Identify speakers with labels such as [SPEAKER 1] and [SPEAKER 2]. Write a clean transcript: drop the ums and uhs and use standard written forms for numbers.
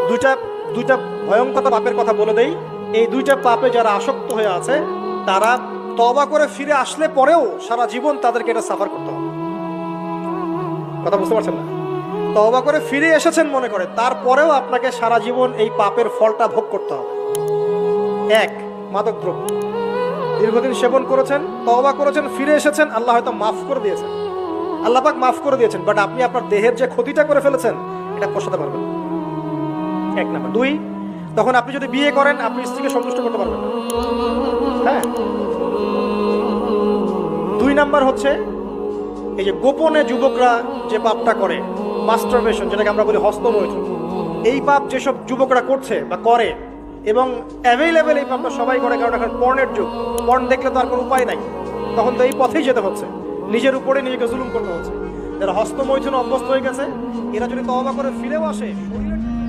[SPEAKER 1] দুইটা দুইটা ভয়ঙ্কর পাপের কথা বলে দেই। এই দুইটা পাপে যারা আসক্ত হয়ে আছে তারা তওবা করে ফিরে আসলে পরেও সারা জীবন তাদেরকে এটা সাফার করতে হবে। কথা বুঝতে পারছেন না? তওবা করে ফিরে এসেছেন মনে করে, তারপরেও আপনাকে সারা জীবন এই পাপের ফলটা ভোগ করতে হবে। এক, মাদকদ্রব্য দীর্ঘদিন সেবন করেছেন, তওবা করেছেন, ফিরে এসেছেন, আল্লাহ হয়তো মাফ করে দিয়েছেন, আল্লাহ পাক মাফ করে দিয়েছেন, বাট আপনি আপনার দেহের যে ক্ষতিটা করে ফেলেছেন এটা পোষাতে পারবেন না। এক নাম্বার। দুই, তখন আপনি যদি বিয়ে করেন আপনি স্ত্রীকে সন্তুষ্ট করতে পারবেন না। হ্যাঁ। দুই নাম্বার হচ্ছে এই যে গোপনে যুবকরা যে পাপটা করে, মাস্টারবেশন, যেটাকে আমরা বলি হস্তমৈথুন, এই পাপ যেসব যুবকরা করছে বা করে, এবং অ্যাভেলেবেল এই পাপটা সবাই করে, কারণ এখন পর্নের যুগ, পর্ন দেখলে তো আর কোনো উপায় নাই, তখন তো এই পথেই যেতে হচ্ছে, নিজের উপরে নিজেকে জুলুম করতে হচ্ছে। যারা হস্তমৈথুন অভ্যস্ত হয়ে গেছে এরা যদি তওবা করে ফিরেও আসে